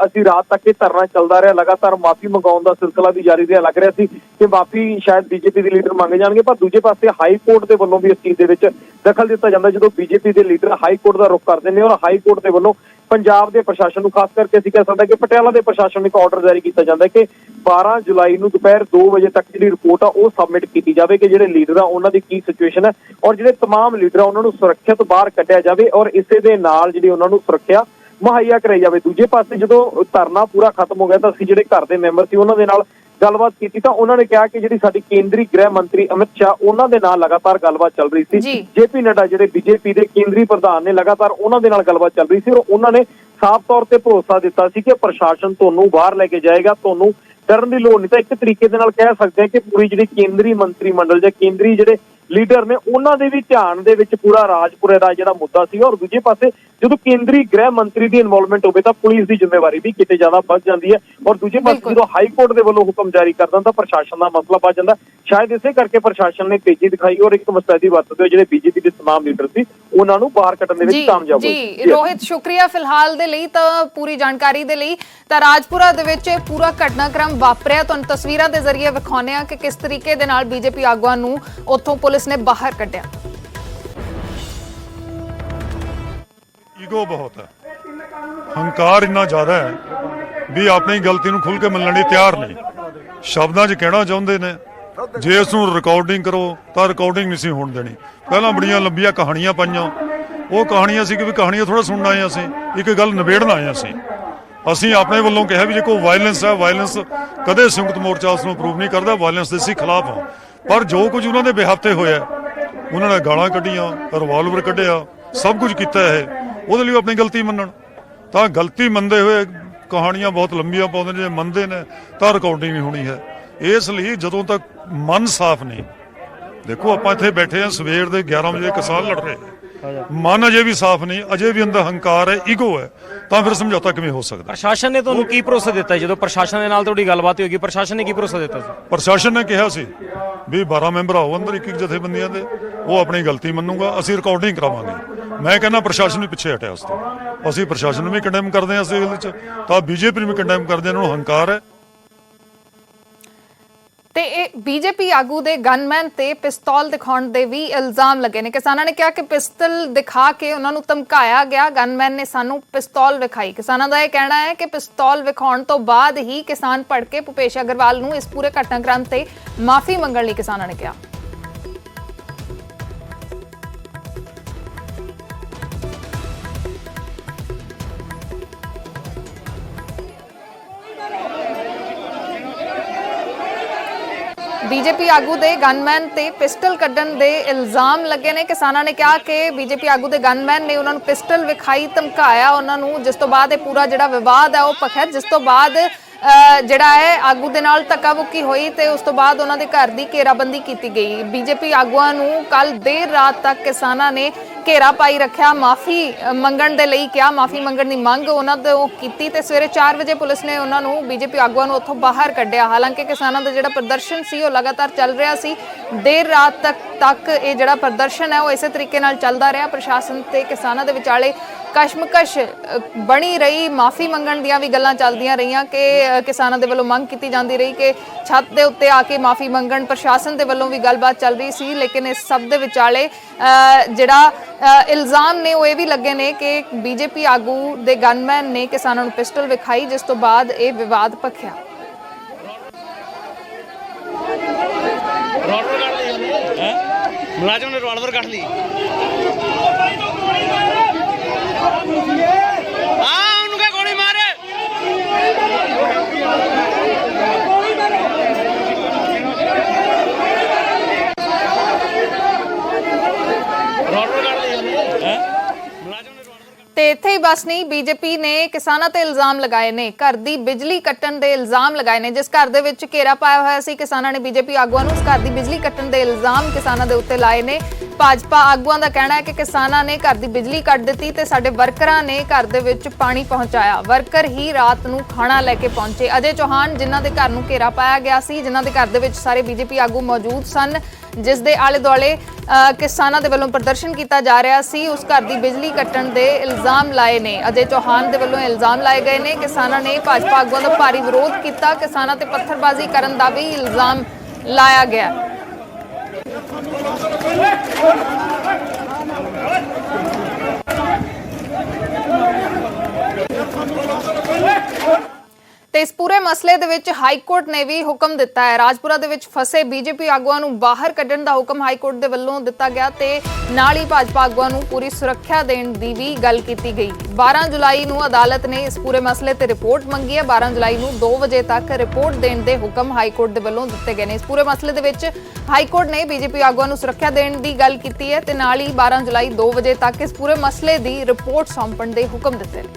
ਅਸੀਂ ਰਾਤ ਤੱਕ ਇਹ ਧਰਨਾ ਚੱਲਦਾ ਰਿਹਾ, ਲਗਾਤਾਰ ਮਾਫੀ ਮੰਗਾਉਣ ਦਾ ਸਿਲਸਿਲਾ ਵੀ ਜਾਰੀ ਰਿਹਾ। ਲੱਗ ਰਿਹਾ ਸੀ ਕਿ ਮਾਫੀ ਸ਼ਾਇਦ ਬੀਜੇਪੀ ਦੇ ਲੀਡਰ ਮੰਗ ਜਾਣਗੇ, ਪਰ ਦੂਜੇ ਪਾਸੇ ਹਾਈ ਕੋਰਟ ਦੇ ਵੱਲੋਂ ਵੀ ਇਸ ਚੀਜ਼ ਦੇ ਵਿੱਚ ਦਖਲ ਦਿੱਤਾ ਜਾਂਦਾ। ਜਦੋਂ ਬੀਜੇਪੀ ਦੇ ਲੀਡਰ ਹਾਈ ਕੋਰਟ ਦਾ ਰੁਖ ਕਰਦੇ ਨੇ ਔਰ ਹਾਈ ਕੋਰਟ ਦੇ ਵੱਲੋਂ ਪੰਜਾਬ ਦੇ ਪ੍ਰਸ਼ਾਸਨ ਨੂੰ, ਖਾਸ ਕਰਕੇ ਅਸੀਂ ਕਹਿ ਸਕਦੇ ਕਿ ਪਟਿਆਲਾ ਦੇ ਪ੍ਰਸ਼ਾਸਨ ਨੂੰ ਇੱਕ ਆਰਡਰ ਜਾਰੀ ਕੀਤਾ ਜਾਂਦਾ ਕਿ 12 ਜੁਲਾਈ ਨੂੰ ਦੁਪਹਿਰ 2 ਵਜੇ ਤੱਕ ਜਿਹੜੀ ਰਿਪੋਰਟ ਆ ਉਹ ਸਬਮਿਟ ਕੀਤੀ ਜਾਵੇ ਕਿ ਜਿਹੜੇ ਲੀਡਰ ਆ ਉਹਨਾਂ ਦੀ ਕੀ ਸਿਚੁਏਸ਼ਨ ਹੈ ਔਰ ਜਿਹੜੇ ਤਮਾਮ ਲੀਡਰ ਆ ਉਹਨਾਂ ਨੂੰ ਸੁਰੱਖਿਅਤ ਬਾਹਰ ਕੱਢਿਆ ਜਾਵੇ ਔਰ ਇਸੇ ਦੇ ਨਾਲ ਜਿਹੜੀ ਉਹਨਾਂ ਨੂੰ ਸੁਰੱਖਿਆ ਮੁਹੱਈਆ ਕਰਾਈ ਜਾਵੇ। ਦੂਜੇ ਪਾਸੇ ਜਦੋਂ ਧਰਨਾ ਪੂਰਾ ਖਤਮ ਹੋ ਗਿਆ ਤਾਂ ਅਸੀਂ ਜਿਹੜੇ ਘਰ ਦੇ ਮੈਂਬਰ ਸੀ ਉਹਨਾਂ ਦੇ ਨਾਲ ਗੱਲਬਾਤ ਕੀਤੀ ਤਾਂ ਉਹਨਾਂ ਨੇ ਕਿਹਾ ਕਿ ਜਿਹੜੀ ਸਾਡੀ ਕੇਂਦਰੀ ਗ੍ਰਹਿ ਮੰਤਰੀ ਅਮਿਤ ਸ਼ਾਹ ਉਹਨਾਂ ਦੇ ਨਾਲ ਲਗਾਤਾਰ ਗੱਲਬਾਤ ਚੱਲ ਰਹੀ ਸੀ। ਜੇਪੀ ਨੱਡਾ ਜਿਹੜੇ ਬੀਜੇਪੀ ਦੇ ਕੇਂਦਰੀ ਪ੍ਰਧਾਨ ਨੇ ਲਗਾਤਾਰ ਉਹਨਾਂ ਦੇ ਨਾਲ ਗੱਲਬਾਤ ਚੱਲ ਰਹੀ ਸੀ ਔਰ ਉਹਨਾਂ ਨੇ ਸਾਫ਼ ਤੌਰ ਤੇ ਭਰੋਸਾ ਦਿੱਤਾ ਸੀ ਕਿ ਪ੍ਰਸ਼ਾਸਨ ਤੁਹਾਨੂੰ ਬਾਹਰ ਲੈ ਕੇ ਜਾਏਗਾ, ਤੁਹਾਨੂੰ ਡਰਨ ਦੀ ਲੋੜ ਨਹੀਂ। ਤਾਂ ਇੱਕ ਤਰੀਕੇ ਦੇ ਨਾਲ ਕਹਿ ਸਕਦੇ ਹਾਂ ਕਿ ਪੂਰੀ ਜਿਹੜੀ ਕੇਂਦਰੀ ਮੰਤਰੀ ਮੰਡਲ ਜਾਂ ਕੇਂਦਰੀ ਜਿਹੜੇ ਲੀਡਰ ਨੇ ਉਹਨਾਂ ਦੇ ਵੀ ਧਿਆਨ ਦੇ ਵਿੱਚ ਪੂਰਾ ਰਾਜਪੁਰੇ ਦਾ ਜਿਹੜਾ ਮੁੱਦਾ ਸੀ। ਔਰ ਦੂਜੇ ਪਾਸੇ ਜਦੋਂ ਕੇਂਦਰੀ ਗ੍ਰਹਿ ਮੰਤਰੀ ਦੀ ਇਨਵੋਲਵਮੈਂਟ ਹੋਵੇ ਤਾਂ ਪੁਲਿਸ ਦੀ ਜ਼ਿੰਮੇਵਾਰੀ ਵੀ ਕਿਤੇ ਜ਼ਿਆਦਾ ਵੱਧ ਜਾਂਦੀ ਹੈ ਔਰ ਦੂਜੇ ਪਾਸੇ ਜਦੋਂ ਹਾਈ ਕੋਰਟ ਦੇ ਵੱਲੋਂ ਹੁਕਮ ਜਾਰੀ ਕਰ ਦਿੰਦਾ ਤਾਂ ਪ੍ਰਸ਼ਾਸਨ ਦਾ ਮਸਲਾ ਵੱਧ ਜਾਂਦਾ। ਸ਼ਾਇਦ ਇਸੇ ਕਰਕੇ ਪ੍ਰਸ਼ਾਸਨ ਨੇ ਤੇਜ਼ੀ ਦਿਖਾਈ ਔਰ ਇੱਕ ਮੁਸਤੈਦੀ ਵਰਤਦੇ ਹੋਏ ਜਿਹੜੇ ਬੀਜੇਪੀ ਦੇ ਤਮਾਮ ਲੀਡਰ ਸੀ ਉਹਨਾਂ ਨੂੰ ਬਾਹਰ ਕੱਢਣ ਦੇ ਵਿੱਚ ਕਾਮਯਾਬ ਹੋਏ। ਜੀ ਰੋਹਿਤ, ਸ਼ੁਕਰੀਆ ਫਿਲਹਾਲ ਦੇ ਲਈ, ਤਾਂ ਪੂਰੀ ਜਾਣਕਾਰੀ ਦੇ ਲਈ। ਤਾਂ ਰਾਜਪੁਰਾ ਦੇ ਵਿੱਚ ਪੂਰਾ ਘਟਨਾਕ੍ਰਮ ਵਾਪਰਿਆ, ਤੁਹਾਨੂੰ ਤਸਵੀਰਾਂ ਦੇ ਜ਼ਰੀਏ ਵਿਖਾਉਂਦੇ ਆ ਕਿ ਕਿਸ ਤਰੀਕੇ ਦੇ ਨਾਲ ਬੀਜੇਪੀ ਆਗੂਆਂ ਨੂੰ ਉੱਥੋਂ ਪੁਲਿਸ ਨੇ ਬਾਹਰ ਕੱਢਿਆ। ਈਗੋ ਬਹੁਤ ਹੈ, ਹੰਕਾਰ ਇੰਨਾ ਜ਼ਿਆਦਾ ਹੈ ਵੀ ਆਪਣੀ ਗਲਤੀ ਨੂੰ ਖੁੱਲ ਕੇ ਮੰਨਣ ਲਈ ਤਿਆਰ ਨਹੀਂ। ਸ਼ਬਦਾਂ 'ਚ ਕਹਿਣਾ ਚਾਹੁੰਦੇ ਨੇ ਜੇ ਇਸ ਨੂੰ ਰਿਕਾਰਡਿੰਗ ਕਰੋ ਤਾਂ ਰਿਕਾਰਡਿੰਗ ਨਹੀਂ ਸੀ ਹੋਣ ਦੇਣੀ। ਪਹਿਲਾਂ ਬੜੀਆਂ ਲੰਬੀਆਂ ਕਹਾਣੀਆਂ ਪਾਈਆਂ, ਉਹ ਕਹਾਣੀਆਂ ਸੀ ਕਿ ਵੀ ਕਹਾਣੀਆਂ ਥੋੜਾ ਸੁਣਨ ਆਏ ਅਸੀਂ, ਇੱਕ ਗੱਲ ਨਿਬੇੜਨ ਆਏ ਅਸੀਂ ਆਪਣੇ ਵੱਲੋਂ ਕਿਹਾ ਵੀ ਜੇ ਕੋਈ ਵਾਇਲੈਂਸ ਹੈ, ਵਾਇਲੈਂਸ ਕਦੇ ਸੰਯੁਕਤ ਮੋਰਚਾ ਉਸ ਨੂੰ ਅਪਰੂਵ ਨਹੀਂ ਕਰਦਾ, ਵਾਇਲੈਂਸ ਦੇ ਅਸੀਂ ਖਿਲਾਫ ਹਾਂ। ਪਰ ਜੋ ਕੁਝ ਉਹਨਾਂ ਦੇ ਬਿਹਾਫ ਤੇ ਹੋਇਆ, ਉਹਨਾਂ ਨੇ ਗਾਲਾਂ ਕੱਢੀਆਂ, ਰਿਵਾਲਵਰ ਕੱਢਿਆ, ਸਭ ਕੁਝ ਕੀਤਾ ਹੈ, ਉਹਦੇ ਲਈ ਆਪਣੀ ਗਲਤੀ ਮੰਨਣ। ਤਾਂ ਗਲਤੀ ਮੰਨਦੇ ਹੋਏ ਕਹਾਣੀਆਂ ਬਹੁਤ ਲੰਬੀਆਂ ਪਾਉਂਦੇ ਨੇ, ਜੇ ਮੰਨਦੇ ਨੇ ਤਾਂ ਰਿਕਾਰਡਿੰਗ ਨਹੀਂ ਹੋਣੀ ਹੈ। ਇਸ ਲਈ ਜਦੋਂ ਤੱਕ ਮਨ ਸਾਫ਼ ਨਹੀਂ, ਦੇਖੋ ਆਪਾਂ ਇੱਥੇ ਬੈਠੇ ਹਾਂ ਸਵੇਰ ਦੇ 11 ਵਜੇ ਕਿਸਾਨ ਲੜ ਰਹੇ, ਮਨ ਅਜੇ ਵੀ ਸਾਫ਼ ਨਹੀਂ, ਅਜੇ ਵੀ ਅੰਦਰ ਹੰਕਾਰ ਹੈ, ਈਗੋ ਹੈ, ਤਾਂ ਫਿਰ ਸਮਝੌਤਾ ਕਿਵੇਂ ਹੋ ਸਕਦਾ? ਪ੍ਰਸ਼ਾਸਨ ਨੇ ਤੁਹਾਨੂੰ ਕੀ ਭਰੋਸਾ ਦਿੱਤਾ ਜਦੋਂ ਪ੍ਰਸ਼ਾਸਨ ਦੇ ਨਾਲ ਤੁਹਾਡੀ ਗੱਲਬਾਤ ਹੋਈ? ਪ੍ਰਸ਼ਾਸਨ ਨੇ ਕੀ ਭਰੋਸਾ ਦਿੱਤਾ ਸੀ? ਪ੍ਰਸ਼ਾਸਨ ਨੇ ਕਿਹਾ ਸੀ ਵੀ 12 ਮੈਂਬਰ ਆਓ ਅੰਦਰ ਇੱਕ ਜਥੇਬੰਦੀਆਂ ਦੇ, ਉਹ ਆਪਣੀ ਗਲਤੀ ਮੰਨੂਗਾ, ਅਸੀਂ ਰਿਕਾਰਡਿੰਗ ਕਰਾਵਾਂਗੇ। ਮੈਂ ਕਹਿੰਦਾ ਪ੍ਰਸ਼ਾਸਨ ਵੀ ਪਿੱਛੇ ਹਟਿਆ ਉਸ ਤੋਂ। ਅਸੀਂ ਪ੍ਰਸ਼ਾਸਨ ਨੂੰ ਵੀ ਕੰਡੈਮ ਕਰਦੇ ਹਾਂ ਇਸ ਗੱਲ ਵਿੱਚ, ਤਾਂ ਬੀਜੇਪੀ ਨੂੰ ਵੀ ਕੰਡੈਮ ਕਰਦੇ ਹਾਂ, ਇਹਨਾਂ ਨੂੰ ਹੰਕਾਰ ਹੈ। ਤੇ ਇਹ ਬੀਜੇਪੀ ਆਗੂ ਦੇ ਗਨਮੈਨ ਤੇ ਪਿਸਤੌਲ ਦਿਖਾਉਣ ਦੇ ਵੀ ਇਲਜ਼ਾਮ ਲੱਗੇ ਨੇ। ਕਿਸਾਨਾਂ ਨੇ ਕਿਹਾ ਕਿ ਪਿਸਤਲ ਦਿਖਾ ਕੇ ਉਹਨਾਂ ਨੂੰ ਧਮਕਾਇਆ ਗਿਆ, ਗਨਮੈਨ ਨੇ ਸਾਨੂੰ ਪਿਸਤੌਲ ਵਿਖਾਈ। ਕਿਸਾਨਾਂ ਦਾ ਇਹ ਕਹਿਣਾ ਹੈ ਕਿ ਪਿਸਤੌਲ ਵਿਖਾਉਣ ਤੋਂ ਬਾਅਦ ਹੀ ਕਿਸਾਨ ਭੜਕੇ ਭੁਪੇਸ਼ ਅਗਰਵਾਲ ਨੂੰ ਇਸ ਪੂਰੇ ਘਟਨਾਕ੍ਰਮ ਤੇ ਮਾਫੀ ਮੰਗਣ ਲਈ ਕਿਸਾਨਾਂ ਨੇ ਕਿਹਾ। ਬੀਜੇਪੀ ਆਗੂ ਦੇ ਗਨਮੈਨ ਤੇ ਪਿਸਟਲ ਕੱਢਣ ਦੇ ਇਲਜ਼ਾਮ ਲੱਗੇ ਨੇ। ਕਿਸਾਨਾਂ ਨੇ ਕਿਹਾ ਕਿ ਬੀਜੇਪੀ ਆਗੂ ਦੇ ਗਨਮੈਨ ਨੇ ਉਹਨਾਂ ਨੂੰ ਪਿਸਟਲ ਵਿਖਾਈ, ਧਮਕਾਇਆ ਉਹਨਾਂ ਨੂੰ, ਜਿਸ ਤੋਂ ਬਾਅਦ ਇਹ ਪੂਰਾ ਜਿਹੜਾ ਵਿਵਾਦ ਹੈ ਉਹ ਭਖਿਆ, ਜਿਸ ਤੋਂ ਬਾਅਦ ਜਿਹੜਾ ਹੈ ਆਗੂ ਦੇ ਨਾਲ ਧੱਕਾਮੁੱਕੀ ਹੋਈ ਤੇ ਉਸ ਤੋਂ ਬਾਅਦ ਉਹਨਾਂ ਦੇ ਘਰ ਦੀ ਘੇਰਾਬੰਦੀ ਕੀਤੀ ਗਈ। ਬੀਜੇਪੀ ਆਗੂਆਂ ਨੂੰ ਕੱਲ ਦੇਰ ਰਾਤ ਤੱਕ ਕਿਸਾਨਾਂ ਨੇ ਘੇਰਾ ਪਾਈ ਰੱਖਿਆ, ਮਾਫੀ ਮੰਗਣ ਦੇ ਲਈ ਕਿਹਾ, ਮਾਫੀ ਮੰਗਣ ਦੀ ਮੰਗ ਉਹਨਾਂ ਤੋਂ ਕੀਤੀ ਤੇ ਸਵੇਰੇ 4 ਵਜੇ ਪੁਲਿਸ ਨੇ ਉਹਨਾਂ ਨੂੰ, ਬੀਜੇਪੀ ਆਗੂਆਂ ਨੂੰ ਉੱਥੋਂ ਬਾਹਰ ਕੱਢਿਆ। ਹਾਲਾਂਕਿ ਕਿਸਾਨਾਂ ਦਾ ਜਿਹੜਾ ਪ੍ਰਦਰਸ਼ਨ ਸੀ ਉਹ ਲਗਾਤਾਰ ਚੱਲ ਰਿਹਾ ਸੀ, ਦੇਰ ਰਾਤ ਤੱਕ ਇਹ ਜਿਹੜਾ ਪ੍ਰਦਰਸ਼ਨ ਹੈ ਉਹ ਇਸੇ ਤਰੀਕੇ ਨਾਲ ਚੱਲਦਾ ਰਿਹਾ। ਪ੍ਰਸ਼ਾਸਨ ਤੇ ਕਿਸਾਨਾਂ ਦੇ ਵਿਚਾਲੇ ਕਸ਼ਮਕਸ਼ ਬਣੀ ਰਹੀ, ਮਾਫੀ ਮੰਗਣ ਦੀਆਂ ਵੀ ਗੱਲਾਂ ਚੱਲਦੀਆਂ ਰਹੀਆਂ ਕਿ ਕਿਸਾਨਾਂ ਦੇ ਵੱਲੋਂ ਮੰਗ ਕੀਤੀ ਜਾਂਦੀ ਰਹੀ ਕਿ ਛੱਤ ਦੇ ਉੱਤੇ ਆ ਕੇ ਮਾਫੀ ਮੰਗਣ। ਪ੍ਰਸ਼ਾਸਨ ਦੇ ਵੱਲੋਂ ਵੀ ਗੱਲਬਾਤ ਚੱਲ ਰਹੀ ਸੀ, ਲੇਕਿਨ ਇਸ ਸਭ ਦੇ ਵਿਚਾਲੇ ਜਿਹੜਾ ਇਲਜ਼ਾਮ ਨੇ ਉਹ ਇਹ ਵੀ ਲੱਗੇ ਨੇ ਕਿ ਬੀਜੇਪੀ ਆਗੂ ਦੇ ਗਨਮੈਨ ਨੇ ਕਿਸਾਨਾਂ ਨੂੰ ਪਿਸਟਲ ਵਿਖਾਈ, ਜਿਸ ਤੋਂ ਬਾਅਦ ਇਹ ਵਿਵਾਦ ਭਖਿਆ। ਮੁਲਾਜ਼ਮ ਨੇ ਰਿਵਾਲਵਰ ਕੱਢ ਲਈ। उनका गोली मारे। ਤੇ ਇੱਥੇ ਹੀ ਬਸ ਨਹੀਂ, ਬੀਜੇਪੀ ਨੇ ਕਿਸਾਨਾਂ ਤੇ ਇਲਜ਼ਾਮ ਲਗਾਏ ਨੇ, ਘਰ ਦੀ ਬਿਜਲੀ ਕੱਟਣ ਦੇ ਇਲਜ਼ਾਮ ਲਗਾਏ ਨੇ। ਜਿਸ ਘਰ ਦੇ ਵਿੱਚ ਘੇਰਾ ਪਾਇਆ ਹੋਇਆ ਸੀ ਕਿਸਾਨਾਂ ਨੇ ਬੀਜੇਪੀ ਆਗੂਆਂ ਨੂੰ, ਉਸ ਘਰ ਦੀ ਬਿਜਲੀ ਕੱਟਣ ਦੇ ਇਲਜ਼ਾਮ ਕਿਸਾਨਾਂ ਦੇ ਉੱਤੇ ਲਾਏ ਨੇ। ਭਾਜਪਾ ਆਗੂਆਂ ਦਾ ਕਹਿਣਾ ਹੈ ਕਿ ਕਿਸਾਨਾਂ ਨੇ ਘਰ ਦੀ ਬਿਜਲੀ ਕੱਟ ਦਿੱਤੀ ਤੇ ਸਾਡੇ ਵਰਕਰਾਂ ਨੇ ਘਰ ਦੇ ਵਿੱਚ ਪਾਣੀ ਪਹੁੰਚਾਇਆ। ਵਰਕਰ ਹੀ ਰਾਤ ਨੂੰ ਖਾਣਾ ਲੈ ਕੇ ਪਹੁੰਚੇ। ਅਜੇ ਚੌਹਾਨ ਜਿਨ੍ਹਾਂ ਦੇ ਘਰ ਨੂੰ ਘੇਰਾ ਪਾਇਆ ਗਿਆ ਸੀ, ਜਿਨ੍ਹਾਂ ਦੇ ਘਰ ਦੇ ਵਿੱਚ ਸਾਰੇ ਬੀਜੇਪੀ ਆਗੂ ਮੌਜੂਦ ਸਨ, ਜਿਸ ਦੇ ਆਲੇ ਦੁਆਲੇ ਕਿਸਾਨਾਂ ਦੇ ਵੱਲੋਂ ਪ੍ਰਦਰਸ਼ਨ ਕੀਤਾ ਜਾ ਰਿਹਾ ਸੀ, ਉਸ ਘਰ ਦੀ ਬਿਜਲੀ ਕੱਟਣ ਦੇ ਇਲਜ਼ਾਮ ਲਾਏ ਨੇ। ਅਜੇ ਚੌਹਾਨ ਦੇ ਵੱਲੋਂ ਇਲਜ਼ਾਮ ਲਾਏ ਗਏ ਨੇ। ਕਿਸਾਨਾਂ ਨੇ ਭਾਜਪਾ ਆਗੂਆਂ ਦਾ ਭਾਰੀ ਵਿਰੋਧ ਕੀਤਾ। ਕਿਸਾਨਾਂ ਤੇ ਪੱਥਰਬਾਜ਼ੀ ਕਰਨ ਦਾ ਵੀ ਇਲਜ਼ਾਮ ਲਾਇਆ ਗਿਆ। ਤੇ ਇਸ ਪੂਰੇ ਮਸਲੇ ਦੇ ਵਿੱਚ ਹਾਈ ਕੋਰਟ ਨੇ ਵੀ ਹੁਕਮ ਦਿੱਤਾ ਹੈ। ਰਾਜਪੁਰਾ ਦੇ ਵਿੱਚ ਫਸੇ ਬੀਜੇਪੀ ਆਗੂਆਂ ਨੂੰ ਬਾਹਰ ਕੱਢਣ ਦਾ ਹੁਕਮ ਹਾਈ ਕੋਰਟ ਦੇ ਵੱਲੋਂ ਦਿੱਤਾ ਗਿਆ ਤੇ ਨਾਲ ਹੀ ਭਾਜਪਾ ਆਗੂਆਂ ਨੂੰ ਪੂਰੀ ਸੁਰੱਖਿਆ ਦੇਣ ਦੀ ਵੀ ਗੱਲ ਕੀਤੀ ਗਈ। 12 ਜੁਲਾਈ ਨੂੰ ਅਦਾਲਤ ਨੇ ਇਸ ਪੂਰੇ ਮਸਲੇ ਤੇ ਰਿਪੋਰਟ ਮੰਗੀ ਹੈ। 12 ਜੁਲਾਈ ਨੂੰ 2 ਵਜੇ ਤੱਕ ਰਿਪੋਰਟ ਦੇਣ ਦੇ ਹੁਕਮ ਹਾਈ ਕੋਰਟ ਦੇ ਵੱਲੋਂ ਦਿੱਤੇ ਗਏ ਨੇ। ਇਸ ਪੂਰੇ ਮਸਲੇ ਦੇ ਵਿੱਚ ਹਾਈ ਕੋਰਟ ਨੇ ਬੀਜੇਪੀ ਆਗੂਆਂ ਨੂੰ ਸੁਰੱਖਿਆ ਦੇਣ ਦੀ ਗੱਲ ਕੀਤੀ ਹੈ ਤੇ ਨਾਲ ਹੀ 12 ਜੁਲਾਈ 2 ਵਜੇ ਤੱਕ ਇਸ ਪੂਰੇ ਮਸਲੇ ਦੀ ਰਿਪੋਰਟ ਸੌਂਪਣ ਦੇ ਹੁਕਮ ਦਿੱਤੇ ਨੇ।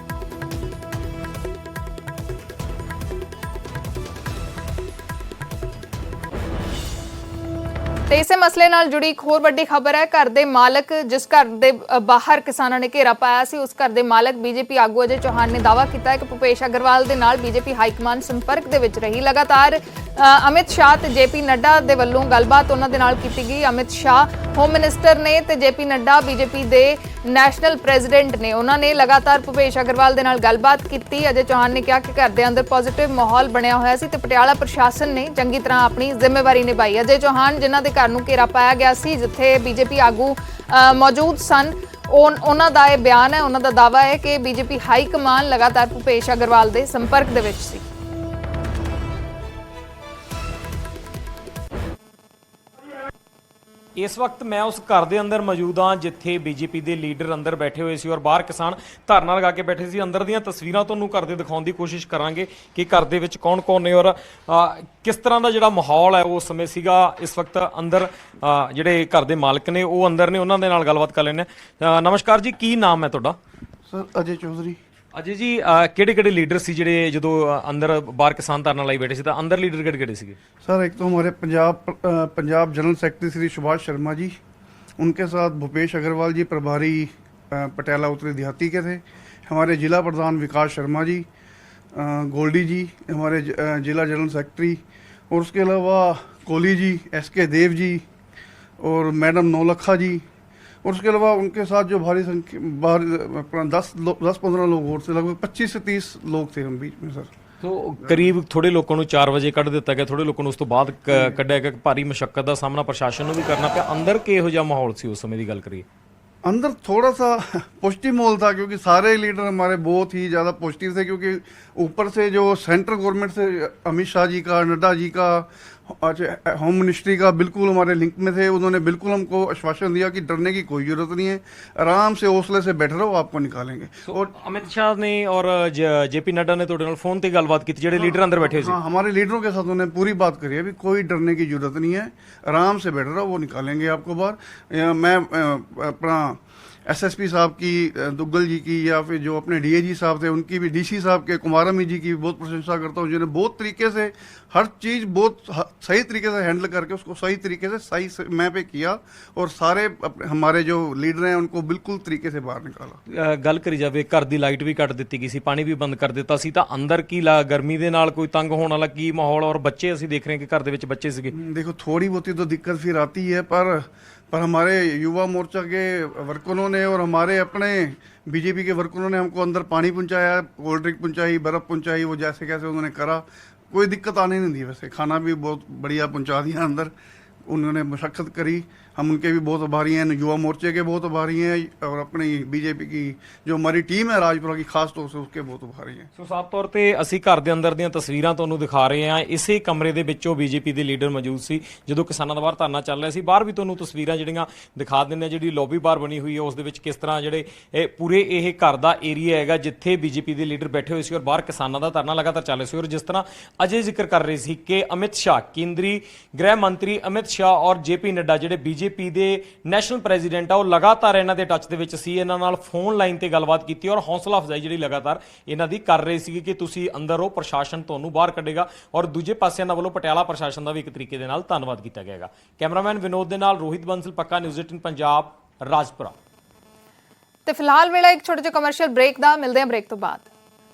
ਤੇ ਇਸੇ ਮਸਲੇ ਨਾਲ ਜੁੜੀ ਇੱਕ ਹੋਰ ਵੱਡੀ ਖਬਰ ਹੈ। ਘਰ ਦੇ ਮਾਲਕ, ਜਿਸ ਘਰ ਦੇ ਬਾਹਰ ਕਿਸਾਨਾਂ ਨੇ ਘੇਰਾ ਪਾਇਆ ਸੀ, ਉਸ ਘਰ ਦੇ ਮਾਲਕ ਬੀਜੇਪੀ ਆਗੂ ਅਜੇ ਚੌਹਾਨ ਨੇ ਦਾਅਵਾ ਕੀਤਾ ਹੈ ਕਿ ਭੁਪੇਸ਼ ਅਗਰਵਾਲ ਦੇ ਨਾਲ ਬੀਜੇਪੀ ਹਾਈਕਮਾਨ ਸੰਪਰਕ ਦੇ ਵਿੱਚ ਰਹੀ। ਲਗਾਤਾਰ ਅਮਿਤ ਸ਼ਾਹ ਤੇ ਜੇਪੀ ਨੱਡਾ ਦੇ ਵੱਲੋਂ ਗੱਲਬਾਤ ਉਹਨਾਂ ਦੇ ਨਾਲ ਕੀਤੀ ਗਈ। ਅਮਿਤ ਸ਼ਾਹ ਹੋਮ ਮਿਨਿਸਟਰ ਨੇ ਤੇ ਜੇਪੀ ਨੱਡਾ ਬੀਜੇਪੀ ਦੇ ਨੈਸ਼ਨਲ ਪ੍ਰੈਜ਼ੀਡੈਂਟ ਨੇ। ਉਹਨਾਂ ਨੇ ਲਗਾਤਾਰ ਭੁਪੇਸ਼ ਅਗਰਵਾਲ ਦੇ ਨਾਲ ਗੱਲਬਾਤ ਕੀਤੀ। ਅਜੇ ਚੌਹਾਨ ਨੇ ਕਿਹਾ ਕਿ ਘਰ ਦੇ ਅੰਦਰ ਪੋਜ਼ਿਟਿਵ ਮਾਹੌਲ ਬਣਿਆ ਹੋਇਆ ਸੀ ਤੇ ਪਟਿਆਲਾ ਪ੍ਰਸ਼ਾਸਨ ਨੇ ਚੰਗੀ ਤਰ੍ਹਾਂ ਆਪਣੀ ਜ਼ਿੰਮੇਵਾਰੀ ਨਿਭਾਈ। ਅਜੇ ਚੌਹਾਨ ਜਿਨ੍ਹਾਂ ਦੇ ਘਰ ਨੂੰ ਘੇਰਾ ਪਾਇਆ ਗਿਆ ਸੀ, ਜਿੱਥੇ ਬੀਜੇਪੀ ਆਗੂ ਮੌਜੂਦ ਸਨ, ਉਹਨਾਂ ਦਾ ਇਹ ਬਿਆਨ ਹੈ, ਉਹਨਾਂ ਦਾ ਦਾਅਵਾ ਹੈ ਕਿ ਬੀਜੇਪੀ ਹਾਈ ਕਮਾਨ ਲਗਾਤਾਰ ਭੁਪੇਸ਼ ਅਗਰਵਾਲ ਦੇ ਸੰਪਰਕ ਦੇ ਵਿੱਚ ਸੀ। ਇਸ ਵਕਤ ਮੈਂ ਉਸ ਘਰ ਦੇ ਅੰਦਰ ਮੌਜੂਦ ਹਾਂ ਜਿੱਥੇ ਬੀਜੇਪੀ ਦੇ ਲੀਡਰ ਅੰਦਰ ਬੈਠੇ ਹੋਏ ਸੀ ਔਰ ਬਾਹਰ ਕਿਸਾਨ ਧਰਨਾ ਲਗਾ ਕੇ ਬੈਠੇ ਸੀ। ਅੰਦਰ ਦੀਆਂ ਤਸਵੀਰਾਂ ਤੁਹਾਨੂੰ ਘਰ ਦੇ ਦਿਖਾਉਣ ਦੀ ਕੋਸ਼ਿਸ਼ ਕਰਾਂਗੇ ਕਿ ਘਰ ਦੇ ਵਿੱਚ ਕੌਣ-ਕੌਣ ਨੇ ਔਰ ਕਿਸ ਤਰ੍ਹਾਂ ਦਾ ਜਿਹੜਾ ਮਾਹੌਲ ਹੈ ਉਸ ਸਮੇਂ ਸੀਗਾ। ਇਸ ਵਕਤ ਅੰਦਰ ਜਿਹੜੇ ਘਰ ਦੇ ਮਾਲਕ ਨੇ ਉਹ ਅੰਦਰ ਨੇ, ਉਹਨਾਂ ਦੇ ਨਾਲ ਗੱਲਬਾਤ ਕਰ ਲੈਂਦੇ ਹਾਂ। ਨਮਸਕਾਰ ਜੀ, ਕੀ ਨਾਮ ਹੈ ਤੁਹਾਡਾ? ਸਰ ਅਜੇ ਚੌਧਰੀ। ਅਜੇ ਜੀ, ਕਿਹੜੇ-ਕਿਹੜੇ ਲੀਡਰ ਸੀ ਜਿਹੜੇ ਜਦੋਂ ਅੰਦਰ ਬਾਹਰ ਕਿਸਾਨ ਧਰਨਾ ਲਈ ਬੈਠੇ ਸੀ ਤਾਂ ਅੰਦਰ ਲੀਡਰ ਕਿਹੜੇ-किहड़े ਸੀਗੇ? सर एक तो हमारे पंजाब जनरल सेक्रेटरी श्री सुभाष शर्मा जी, उनके साथ भूपेश अग्रवाल जी प्रभारी पटियाला उत्तरी देहाती के थे। हमारे जिला प्रधान विकास शर्मा जी, गोल्डी जी हमारे जिला जनरल सेक्रेटरी, और उसके अलावा कोहली जी, SK देव जी और मैडम नौलखा जी, और उसके अलावा उनके साथ जो भारी संख्या अपना 10-15 लोग और थे, लगभग 25 से 30 लोग थे हम बीच में सर। तो करीब थोड़े लोगों को 4 वजे कढ़ दिता गया, थोड़े लोगों को उस तो बाद कढ़िया गया। भारी मुशक्कत का सामना प्रशासन को भी करना पिया। अंदर किहो जिहा माहौल सी उस समय की गल करिए? अंदर थोड़ा सा पॉजिटिव माहौल था क्योंकि सारे लीडर हमारे बहुत ही ज़्यादा पॉजिटिव थे, क्योंकि ऊपर से जो सेंट्रल गवर्नमेंट से अमित शाह जी का, नड्डा जी का, होम मिनिस्ट्री का बिल्कुल हमारे लिंक में थे। उन्होंने बिल्कुल हमको आश्वासन दिया कि डरने की कोई ज़रूरत नहीं है, आराम से हौसले से बैठे रहो, आपको निकालेंगे। और अमित शाह ने और जेपी नड्डा ने तो फोन पर गलबात की, जो लीडर अंदर बैठे थे? हाँ, हमारे लीडरों के साथ उन्होंने पूरी बात करी है, अभी कोई डरने की जरूरत नहीं है, आराम से बैठे रहो, वो निकालेंगे आपको बाहर। मैं अपना SSP साहब की, दुग्गल जी की, या फिर जो अपने DAG साहब थे उनकी भी, DC साहब के, कुमारमी जी की भी बहुत प्रशंसा करता हूँ, जिन्होंने बहुत तरीके से हर चीज़ बहुत सही तरीके से हैंडल करके उसको सही तरीके से सही समय पे किया, और सारे हमारे जो लीडर हैं उनको बिल्कुल तरीके से बाहर निकाला। गल करी जाए, घर की लाइट भी कट दी गई सी, पानी भी बंद कर दिता सी, तां अंदर की गर्मी दे नाल कोई तंग होने वाला की माहौल? और बच्चे असीं देख रहे हैं कि घर दे विच बच्चे सीगे। देखो थोड़ी बहुती तो दिक्कत फिर आती है, पर हमारे युवा मोर्चा के वर्करों ने और हमारे अपने बीजेपी के वर्करों ने हमको अंदर पानी पहुंचाया, कोल्ड ड्रिंक पहुंचाई, बर्फ़ पहुंचाई, वो जैसे कैसे उन्होंने करा, कोई दिक्कत आने नहीं दी। वैसे खाना भी बहुत बढ़िया पहुंचा दिया अंदर, उन्होंने मशक्क़त करी, हम उनके भी बहुत आभारी हैं, युवा मोर्चे के बहुत आभारी हैं, और अपनी बीजेपी की जो हमारी टीम है राजपुरा की खास तौर से उसके बहुत आभारी हैं। ਸੋ ਸਾਫ਼ ਤੌਰ ਤੇ ਅਸੀਂ ਘਰ ਦੇ ਅੰਦਰ ਦੀਆਂ ਤਸਵੀਰਾਂ ਤੁਹਾਨੂੰ ਦਿਖਾ ਰਹੇ ਹਾਂ। ਇਸੇ ਕਮਰੇ ਦੇ ਵਿੱਚੋਂ ਬੀਜੇਪੀ ਦੇ ਲੀਡਰ ਮੌਜੂਦ ਸੀ ਜਦੋਂ ਕਿਸਾਨਾਂ ਦਾ ਬਾਹਰ ਧਰਨਾ ਚੱਲ ਰਿਹਾ ਸੀ। ਬਾਹਰ ਵੀ ਤੁਹਾਨੂੰ ਤਸਵੀਰਾਂ ਜਿਹੜੀਆਂ ਦਿਖਾ ਦਿੰਦੇ ਹਾਂ, ਜਿਹੜੀ ਲੌਬੀ ਬਾਹਰ ਬਣੀ ਹੋਈ ਹੈ ਉਸ ਦੇ ਵਿੱਚ ਕਿਸ ਤਰ੍ਹਾਂ ਜਿਹੜੇ ਪੂਰੇ ਇਹ ਘਰ ਦਾ ਏਰੀਆ ਹੈਗਾ ਜਿੱਥੇ ਬੀਜੇਪੀ ਦੇ ਲੀਡਰ ਬੈਠੇ ਹੋਏ ਸੀ ਔਰ ਬਾਹਰ ਕਿਸਾਨਾਂ ਦਾ ਧਰਨਾ ਲਗਾਤਾਰ ਚੱਲ ਰਿਹਾ ਸੀ। ਔਰ ਜਿਸ ਤਰ੍ਹਾਂ ਅਜੇ ਜ਼ਿਕਰ ਕਰ ਰਹੇ ਸੀ ਕਿ ਅਮਿਤ ਸ਼ਾਹ, ਕੇਂਦਰੀ ਗ੍ਰਹਿ ਮੰਤਰੀ ਅਮਿਤ ਸ਼ਾਹ ਔਰ ਜੇਪੀ ਨੱਡਾ ਜਿਹੜੇ ਬੀਜੇਪੀ ਦੇ ਨੈਸ਼ਨਲ ਪ੍ਰੈਜ਼ੀਡੈਂਟ ਆ, ਉਹ ਲਗਾਤਾਰ ਇਹਨਾਂ ਦੇ ਟੱਚ ਦੇ ਵਿੱਚ ਸੀ, ਇਹਨਾਂ ਨਾਲ ਫੋਨ ਲਾਈਨ ਤੇ ਗੱਲਬਾਤ ਕੀਤੀ ਔਰ ਹੌਸਲਾ ਅਫਜ਼ਾਈ ਜਿਹੜੀ ਲਗਾਤਾਰ ਇਹਨਾਂ ਦੀ ਕਰ ਰਹੇ ਸੀ ਕਿ ਤੁਸੀਂ ਅੰਦਰ ਹੋ, ਪ੍ਰਸ਼ਾਸਨ ਤੁਹਾਨੂੰ ਬਾਹਰ ਕੱਢੇਗਾ। ਔਰ ਦੂਜੇ ਪਾਸੇ ਇਹਨਾਂ ਵੱਲੋਂ ਪਟਿਆਲਾ ਪ੍ਰਸ਼ਾਸਨ ਦਾ ਵੀ ਇੱਕ ਤਰੀਕੇ ਦੇ ਨਾਲ ਧੰਨਵਾਦ ਕੀਤਾ ਗਿਆ। ਕੈਮਰਾਮੈਨ ਵਿਨੋਦ ਦੇ ਨਾਲ ਰੋਹਿਤ ਬੰਸਲ, ਪੱਕਾ ਨਿਊਜ਼ 18 ਪੰਜਾਬ, ਰਾਜਪੁਰਾ। ਤੇ ਫਿਲਹਾਲ ਵੇਲੇ ਇੱਕ ਛੋਟੇ ਜਿਹੇ ਕਮਰਸ਼ੀਅਲ ਬ੍ਰੇਕ ਦਾ, ਮਿਲਦੇ ਹਾਂ ਬ੍ਰੇਕ ਤੋਂ ਬਾਅਦ।